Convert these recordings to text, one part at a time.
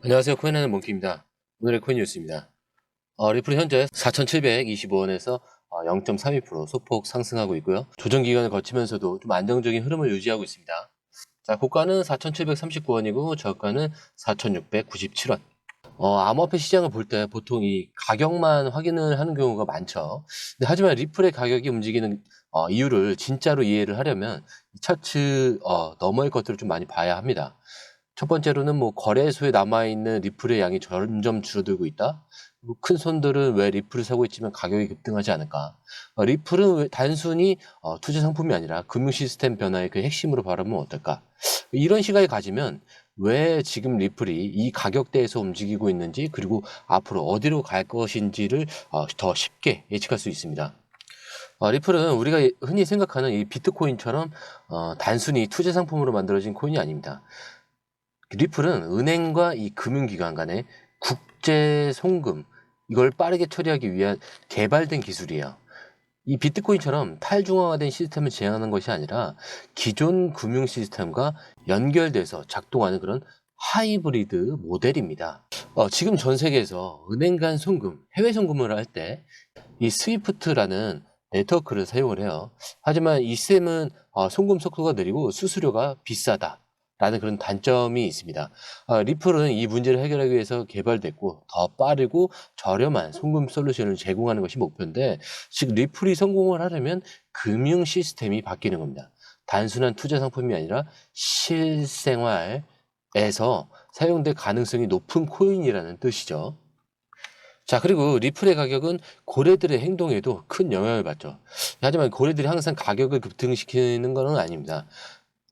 안녕하세요. 코인하는 몽키입니다. 오늘의 코인 뉴스입니다. 리플은 현재 4,725원에서 0.32% 소폭 상승하고 있고요. 조정 기간을 거치면서도 좀 안정적인 흐름을 유지하고 있습니다. 자, 고가는 4,739원이고 저가는 4,697원. 암호화폐 시장을 볼 때 보통 이 가격만 확인을 하는 경우가 많죠. 근데 하지만 리플의 가격이 움직이는 이유를 진짜로 이해를 하려면 이 차트 너머의 것들을 좀 많이 봐야 합니다. 첫 번째로는 뭐 거래소에 남아있는 리플의 양이 점점 줄어들고 있다. 그리고 큰 손들은 왜 리플을 사고 있지만 가격이 급등하지 않을까? 리플은 왜 단순히 투자 상품이 아니라 금융 시스템 변화의 그 핵심으로 바라보면 어떨까? 이런 시각을 가지면 왜 지금 리플이 이 가격대에서 움직이고 있는지, 그리고 앞으로 어디로 갈 것인지를 더 쉽게 예측할 수 있습니다. 리플은 우리가 흔히 생각하는 이 비트코인처럼 단순히 투자 상품으로 만들어진 코인이 아닙니다. 리플은 은행과 이 금융기관 간의 국제 송금, 이걸 빠르게 처리하기 위한 개발된 기술이에요. 이 비트코인처럼 탈중앙화된 시스템을 지향하는 것이 아니라 기존 금융 시스템과 연결돼서 작동하는 그런 하이브리드 모델입니다. 지금 전 세계에서 은행 간 송금, 해외 송금을 할 때 이 스위프트라는 네트워크를 사용을 해요. 하지만 이 시스템은 송금 속도가 느리고 수수료가 비싸다라는 그런 단점이 있습니다. 리플은 이 문제를 해결하기 위해서 개발됐고 더 빠르고 저렴한 송금 솔루션을 제공하는 것이 목표인데, 즉 리플이 성공을 하려면 금융 시스템이 바뀌는 겁니다. 단순한 투자 상품이 아니라 실생활에서 사용될 가능성이 높은 코인이라는 뜻이죠. 자, 그리고 리플의 가격은 고래들의 행동에도 큰 영향을 받죠. 하지만 고래들이 항상 가격을 급등시키는 것은 아닙니다.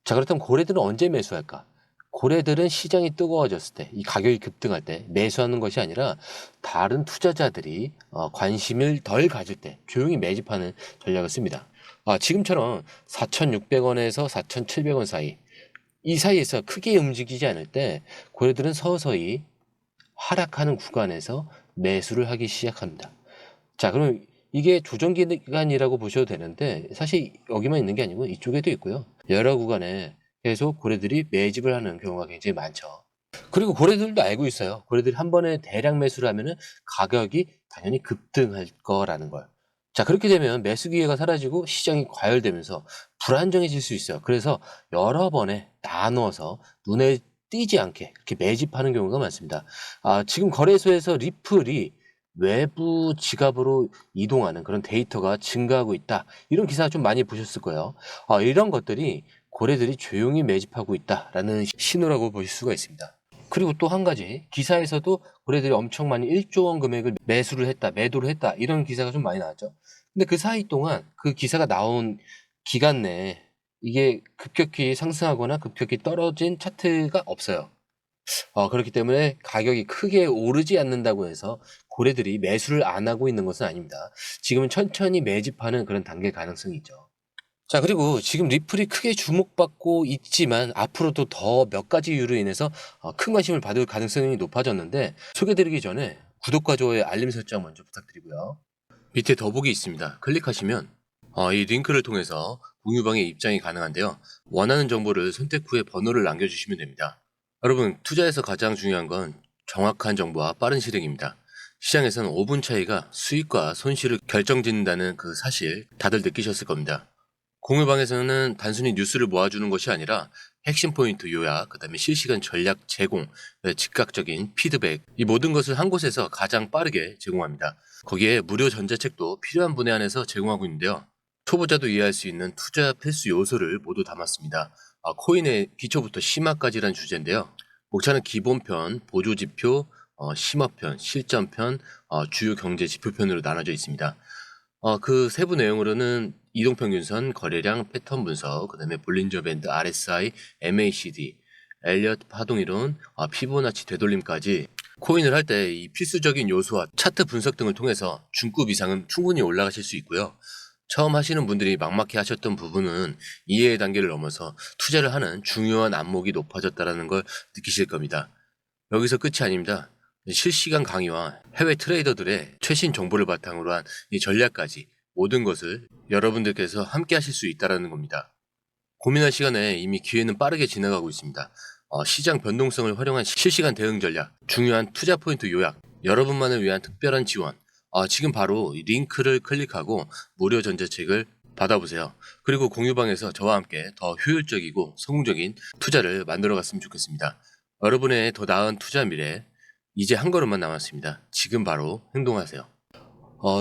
자, 그렇다면 고래들은 언제 매수할까? 고래들은 시장이 뜨거워졌을 때, 이 가격이 급등할 때 매수하는 것이 아니라 다른 투자자들이 관심을 덜 가질 때 조용히 매집하는 전략을 씁니다. 지금처럼 4,600원에서 4,700원 사이, 이 사이에서 크게 움직이지 않을 때 고래들은 서서히 하락하는 구간에서 매수를 하기 시작합니다. 자, 그럼 이게 조정 기간이라고 보셔도 되는데, 사실 여기만 있는 게 아니고 이쪽에도 있고요. 여러 구간에 계속 고래들이 매집을 하는 경우가 굉장히 많죠. 그리고 고래들도 알고 있어요. 고래들이 한 번에 대량 매수를 하면은 가격이 당연히 급등할 거라는 걸. 자, 그렇게 되면 매수 기회가 사라지고 시장이 과열되면서 불안정해질 수 있어요. 그래서 여러 번에 나누어서 눈에 띄지 않게 그렇게 매집하는 경우가 많습니다. 지금 거래소에서 리플이 외부 지갑으로 이동하는 그런 데이터가 증가하고 있다. 이런 기사 좀 많이 보셨을 거예요. 이런 것들이 고래들이 조용히 매집하고 있다라는 신호라고 보실 수가 있습니다. 그리고 또 한 가지, 기사에서도 고래들이 엄청 많이 1조 원 금액을 매수를 했다, 매도를 했다, 이런 기사가 좀 많이 나왔죠. 근데 그 사이 동안 그 기사가 나온 기간 내에 이게 급격히 상승하거나 급격히 떨어진 차트가 없어요. 그렇기 때문에 가격이 크게 오르지 않는다고 해서 고래들이 매수를 안 하고 있는 것은 아닙니다. 지금은 천천히 매집하는 그런 단계 가능성이 있죠. 자, 그리고 지금 리플이 크게 주목받고 있지만 앞으로도 더 몇 가지 이유로 인해서 큰 관심을 받을 가능성이 높아졌는데, 소개드리기 전에 구독과 좋아요, 알림 설정 먼저 부탁드리고요. 밑에 더보기 있습니다. 클릭하시면 이 링크를 통해서 공유방에 입장이 가능한데요. 원하는 정보를 선택 후에 번호를 남겨주시면 됩니다. 여러분, 투자에서 가장 중요한 건 정확한 정보와 빠른 실행입니다. 시장에서는 5분 차이가 수익과 손실을 결정짓는다는 그 사실 다들 느끼셨을 겁니다. 공유방에서는 단순히 뉴스를 모아주는 것이 아니라 핵심 포인트 요약, 그 다음에 실시간 전략 제공, 즉각적인 피드백, 이 모든 것을 한 곳에서 가장 빠르게 제공합니다. 거기에 무료 전자책도 필요한 분에 한해서 제공하고 있는데요. 초보자도 이해할 수 있는 투자 필수 요소를 모두 담았습니다. 코인의 기초부터 심화까지란 주제인데요. 목차는 기본편, 보조지표, 심화편, 실전편, 주요 경제 지표편으로 나눠져 있습니다. 그 세부 내용으로는 이동평균선, 거래량, 패턴 분석, 그 다음에 볼린저 밴드, RSI, MACD, 엘리엇 파동이론, 피보나치 되돌림까지 코인을 할 때 이 필수적인 요소와 차트 분석 등을 통해서 중급 이상은 충분히 올라가실 수 있고요. 처음 하시는 분들이 막막해 하셨던 부분은 이해의 단계를 넘어서 투자를 하는 중요한 안목이 높아졌다는 걸 느끼실 겁니다. 여기서 끝이 아닙니다. 실시간 강의와 해외 트레이더들의 최신 정보를 바탕으로 한 이 전략까지 모든 것을 여러분들께서 함께 하실 수 있다는 겁니다. 고민할 시간에 이미 기회는 빠르게 지나가고 있습니다. 시장 변동성을 활용한 실시간 대응 전략, 중요한 투자 포인트 요약, 여러분만을 위한 특별한 지원. 지금 바로 이 링크를 클릭하고 무료 전자책을 받아보세요. 그리고 공유방에서 저와 함께 더 효율적이고 성공적인 투자를 만들어 갔으면 좋겠습니다. 여러분의 더 나은 투자 미래, 이제 한 걸음만 남았습니다. 지금 바로 행동하세요.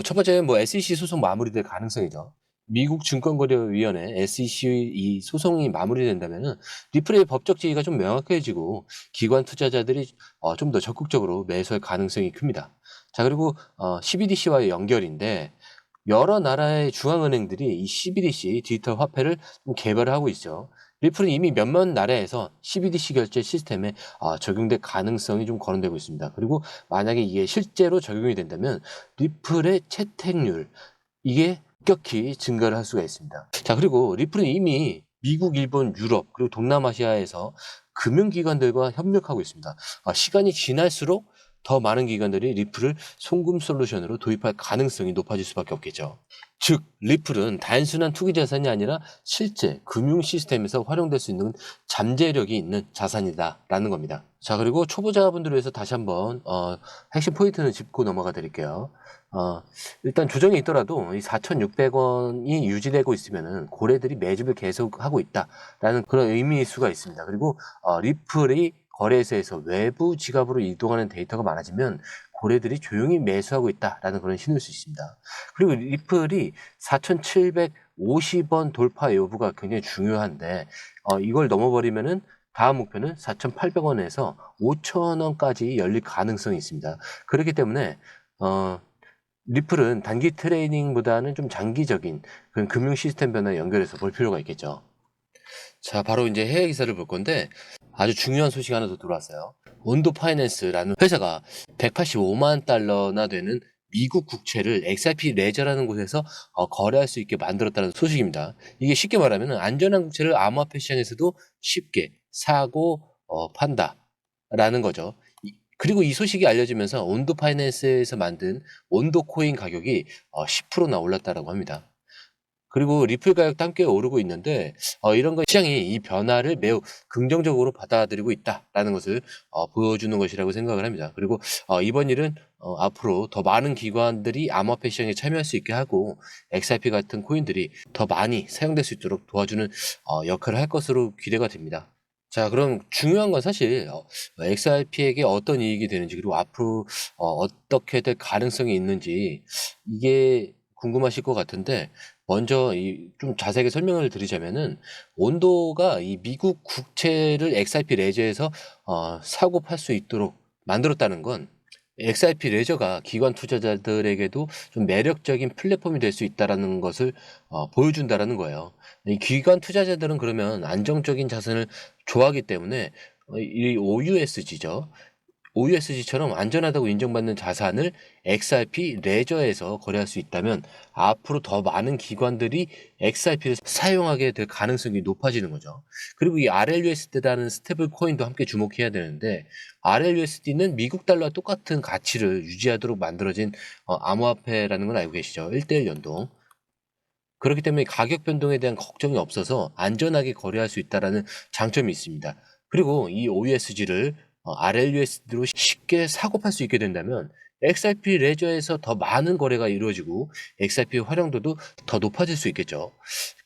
첫 번째는 SEC 소송 마무리될 가능성이죠. 미국 증권거래위원회 SEC 이 소송이 마무리된다면은 리플의 법적 지위가 좀 명확해지고 기관 투자자들이 좀 더 적극적으로 매수할 가능성이 큽니다. 자, 그리고 CBDC와의 연결인데 여러 나라의 중앙은행들이 이 CBDC 디지털 화폐를 좀 개발을 하고 있죠. 리플은 이미 몇몇 나라에서 CBDC 결제 시스템에 적용될 가능성이 좀 거론되고 있습니다. 그리고 만약에 이게 실제로 적용이 된다면 리플의 채택률, 이게 급격히 증가를 할 수가 있습니다. 자, 그리고 리플은 이미 미국, 일본, 유럽, 그리고 동남아시아에서 금융기관들과 협력하고 있습니다. 시간이 지날수록 더 많은 기관들이 리플을 송금 솔루션으로 도입할 가능성이 높아질 수밖에 없겠죠. 즉, 리플은 단순한 투기 자산이 아니라 실제 금융 시스템에서 활용될 수 있는 잠재력이 있는 자산이다라는 겁니다. 자, 그리고 초보자분들을 위해서 다시 한번 핵심 포인트는 짚고 넘어가 드릴게요. 일단 조정이 있더라도 이 4,600원이 유지되고 있으면은 고래들이 매집을 계속하고 있다라는 그런 의미일 수가 있습니다. 그리고 리플이 거래소에서 외부 지갑으로 이동하는 데이터가 많아지면 고래들이 조용히 매수하고 있다라는 그런 신호일 수 있습니다. 그리고 리플이 4,750원 돌파 여부가 굉장히 중요한데 이걸 넘어버리면은 다음 목표는 4,800원에서 5,000원까지 열릴 가능성이 있습니다. 그렇기 때문에 리플은 단기 트레이딩보다는 좀 장기적인 그런 금융 시스템 변화에 연결해서 볼 필요가 있겠죠. 자, 바로 이제 해외 기사를 볼 건데 아주 중요한 소식 하나 더 들어왔어요. 온도 파이낸스라는 회사가 185만 달러나 되는 미국 국채를 XRP 레저라는 곳에서 거래할 수 있게 만들었다는 소식입니다. 이게 쉽게 말하면 안전한 국채를 암호화폐 시장에서도 쉽게 사고 판다라는 거죠. 그리고 이 소식이 알려지면서 온도 파이낸스에서 만든 온도 코인 가격이 10%나 올랐다라고 합니다. 그리고 리플 가격도 함께 오르고 있는데 이런 건 시장이 이 변화를 매우 긍정적으로 받아들이고 있다라는 것을 보여주는 것이라고 생각을 합니다. 그리고 이번 일은 앞으로 더 많은 기관들이 암호화폐 시장에 참여할 수 있게 하고 XRP 같은 코인들이 더 많이 사용될 수 있도록 도와주는 역할을 할 것으로 기대가 됩니다. 자, 그럼 중요한 건 사실 XRP에게 어떤 이익이 되는지 그리고 앞으로 어떻게 될 가능성이 있는지 이게 궁금하실 것 같은데 먼저 좀 자세하게 설명을 드리자면은 온도가 이 미국 국채를 XRP 레저에서 사고 팔 수 있도록 만들었다는 건 XRP 레저가 기관 투자자들에게도 좀 매력적인 플랫폼이 될 수 있다라는 것을 보여준다라는 거예요. 이 기관 투자자들은 그러면 안정적인 자산을 좋아하기 때문에 이 OUSG죠. OUSG처럼 안전하다고 인정받는 자산을 XRP 레저에서 거래할 수 있다면 앞으로 더 많은 기관들이 XRP를 사용하게 될 가능성이 높아지는 거죠. 그리고 이 RLUSD라는 스테이블 코인도 함께 주목해야 되는데 RLUSD는 미국 달러와 똑같은 가치를 유지하도록 만들어진 암호화폐라는 걸 알고 계시죠? 1:1 연동. 그렇기 때문에 가격 변동에 대한 걱정이 없어서 안전하게 거래할 수 있다는 장점이 있습니다. 그리고 이 OUSG를 RLUSD로 쉽게 사고 팔 수 있게 된다면 XRP 레저에서 더 많은 거래가 이루어지고 XRP의 활용도도 더 높아질 수 있겠죠.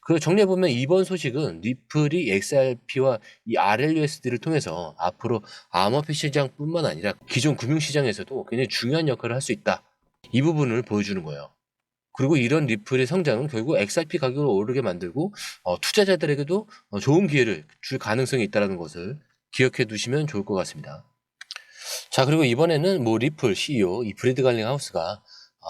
그 정리해보면 이번 소식은 리플이 XRP와 이 RLUSD를 통해서 앞으로 암호화폐 시장뿐만 아니라 기존 금융시장에서도 굉장히 중요한 역할을 할 수 있다. 이 부분을 보여주는 거예요. 그리고 이런 리플의 성장은 결국 XRP 가격을 오르게 만들고 투자자들에게도 좋은 기회를 줄 가능성이 있다는 것을 기억해 두시면 좋을 것 같습니다. 자, 그리고 이번에는 리플 CEO 이 브래드 갈링하우스가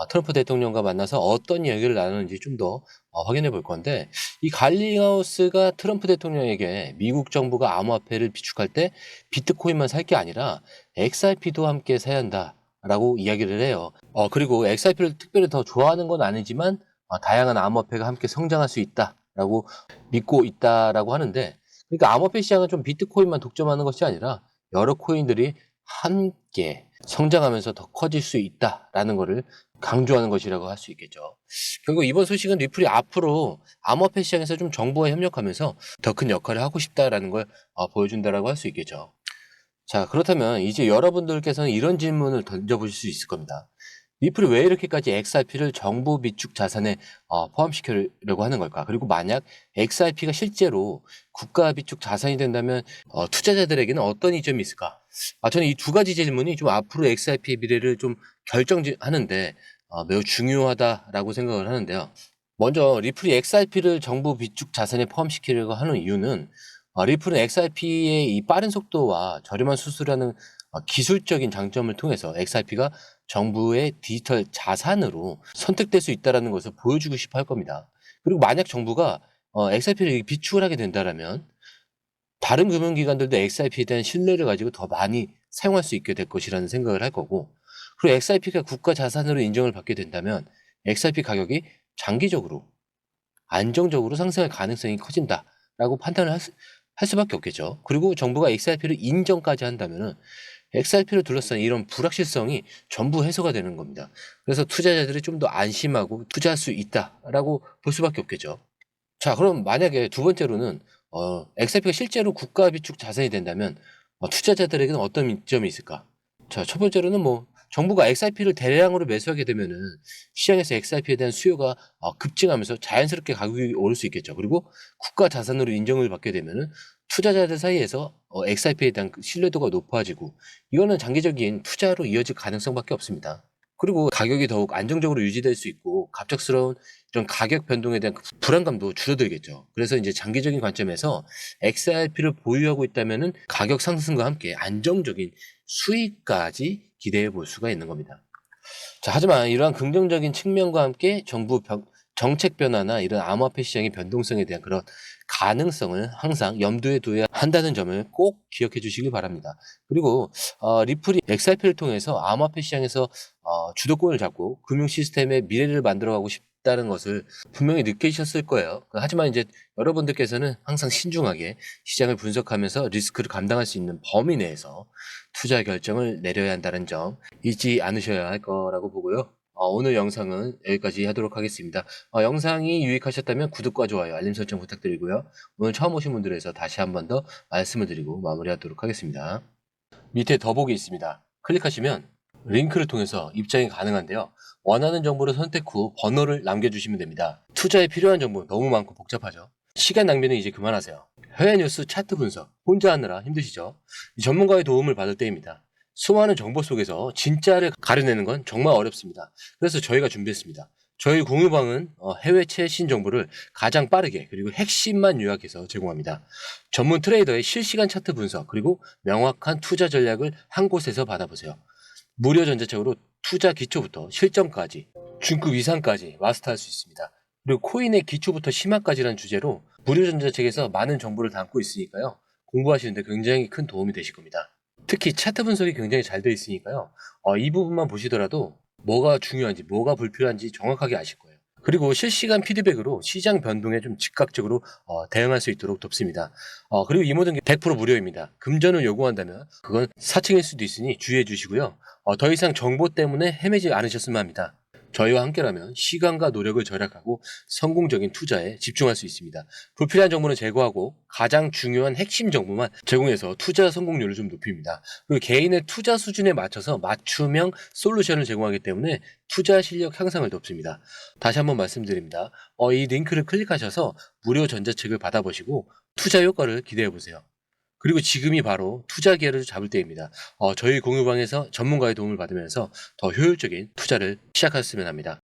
트럼프 대통령과 만나서 어떤 이야기를 나누는지 좀 더 확인해 볼 건데 이 갈링하우스가 트럼프 대통령에게 미국 정부가 암호화폐를 비축할 때 비트코인만 살 게 아니라 XRP도 함께 사야 한다. 라고 이야기를 해요. 그리고 XRP를 특별히 더 좋아하는 건 아니지만 다양한 암호화폐가 함께 성장할 수 있다라고 믿고 있다라고 하는데 그러니까 암호화폐 시장은 좀 비트코인만 독점하는 것이 아니라 여러 코인들이 함께 성장하면서 더 커질 수 있다라는 것을 강조하는 것이라고 할 수 있겠죠. 결국 이번 소식은 리플이 앞으로 암호화폐 시장에서 좀 정부와 협력하면서 더 큰 역할을 하고 싶다라는 걸 보여준다라고 할 수 있겠죠. 자, 그렇다면 이제 여러분들께서는 이런 질문을 던져보실 수 있을 겁니다. 리플이 왜 이렇게까지 XRP를 정부 비축 자산에 포함시키려고 하는 걸까? 그리고 만약 XRP가 실제로 국가 비축 자산이 된다면 투자자들에게는 어떤 이점이 있을까? 저는 이 두 가지 질문이 좀 앞으로 XRP의 미래를 좀 결정하는데 매우 중요하다라고 생각을 하는데요. 먼저 리플이 XRP를 정부 비축 자산에 포함시키려고 하는 이유는 리플은 XRP의 이 빠른 속도와 저렴한 수수료라는 기술적인 장점을 통해서 XRP가 정부의 디지털 자산으로 선택될 수 있다는 것을 보여주고 싶어 할 겁니다. 그리고 만약 정부가 XRP를 비축을 하게 된다면 다른 금융기관들도 XRP에 대한 신뢰를 가지고 더 많이 사용할 수 있게 될 것이라는 생각을 할 거고, 그리고 XRP가 국가 자산으로 인정을 받게 된다면 XRP 가격이 장기적으로 안정적으로 상승할 가능성이 커진다라고 판단을 할 수밖에 없겠죠. 그리고 정부가 XRP를 인정까지 한다면은 XRP를 둘러싼 이런 불확실성이 전부 해소가 되는 겁니다. 그래서 투자자들이 좀 더 안심하고 투자할 수 있다라고 볼 수밖에 없겠죠. 자, 그럼 만약에 두 번째로는 XRP가 실제로 국가 비축 자산이 된다면 투자자들에게는 어떤 이점이 있을까? 자, 첫 번째로는 정부가 XRP를 대량으로 매수하게 되면은 시장에서 XRP에 대한 수요가 급증하면서 자연스럽게 가격이 오를 수 있겠죠. 그리고 국가 자산으로 인정을 받게 되면은 투자자들 사이에서 XRP에 대한 그 신뢰도가 높아지고, 이거는 장기적인 투자로 이어질 가능성밖에 없습니다. 그리고 가격이 더욱 안정적으로 유지될 수 있고 갑작스러운 이런 가격 변동에 대한 그 불안감도 줄어들겠죠. 그래서 이제 장기적인 관점에서 XRP를 보유하고 있다면은 가격 상승과 함께 안정적인 수익까지 기대해 볼 수가 있는 겁니다. 자, 하지만 이러한 긍정적인 측면과 함께 정책 변화나 이런 암호화폐 시장의 변동성에 대한 그런 가능성을 항상 염두에 둬야 한다는 점을 꼭 기억해 주시기 바랍니다. 그리고 리플이 XRP를 통해서 암호화폐 시장에서 주도권을 잡고 금융 시스템의 미래를 만들어가고 싶다는 것을 분명히 느끼셨을 거예요. 하지만 이제 여러분들께서는 항상 신중하게 시장을 분석하면서 리스크를 감당할 수 있는 범위 내에서 투자 결정을 내려야 한다는 점 잊지 않으셔야 할 거라고 보고요. 오늘 영상은 여기까지 하도록 하겠습니다. 영상이 유익하셨다면 구독과 좋아요, 알림 설정 부탁드리고요. 오늘 처음 오신 분들에서 다시 한 번 더 말씀을 드리고 마무리하도록 하겠습니다. 밑에 더보기 있습니다. 클릭하시면 링크를 통해서 입장이 가능한데요. 원하는 정보를 선택 후 번호를 남겨주시면 됩니다. 투자에 필요한 정보 너무 많고 복잡하죠? 시간 낭비는 이제 그만하세요. 해외 뉴스 차트 분석 혼자 하느라 힘드시죠? 전문가의 도움을 받을 때입니다. 수많은 정보 속에서 진짜를 가려내는 건 정말 어렵습니다. 그래서 저희가 준비했습니다. 저희 공유방은 해외 최신 정보를 가장 빠르게 그리고 핵심만 요약해서 제공합니다. 전문 트레이더의 실시간 차트 분석 그리고 명확한 투자 전략을 한 곳에서 받아보세요. 무료 전자책으로 투자 기초부터 실전까지 중급 이상까지 마스터할 수 있습니다. 그리고 코인의 기초부터 심화까지라는 주제로 무료 전자책에서 많은 정보를 담고 있으니까요. 공부하시는데 굉장히 큰 도움이 되실 겁니다. 특히 차트 분석이 굉장히 잘 되어 있으니까요. 이 부분만 보시더라도 뭐가 중요한지 뭐가 불필요한지 정확하게 아실 거예요. 그리고 실시간 피드백으로 시장 변동에 좀 즉각적으로 대응할 수 있도록 돕습니다. 그리고 이 모든 게 100% 무료입니다. 금전을 요구한다면 그건 사칭일 수도 있으니 주의해 주시고요. 더 이상 정보 때문에 헤매지 않으셨으면 합니다. 저희와 함께라면 시간과 노력을 절약하고 성공적인 투자에 집중할 수 있습니다. 불필요한 정보는 제거하고 가장 중요한 핵심 정보만 제공해서 투자 성공률을 좀 높입니다. 그리고 개인의 투자 수준에 맞춰서 맞춤형 솔루션을 제공하기 때문에 투자 실력 향상을 돕습니다. 다시 한번 말씀드립니다. 이 링크를 클릭하셔서 무료 전자책을 받아보시고 투자 효과를 기대해 보세요. 그리고 지금이 바로 투자 기회를 잡을 때입니다. 저희 공유방에서 전문가의 도움을 받으면서 더 효율적인 투자를 시작하셨으면 합니다.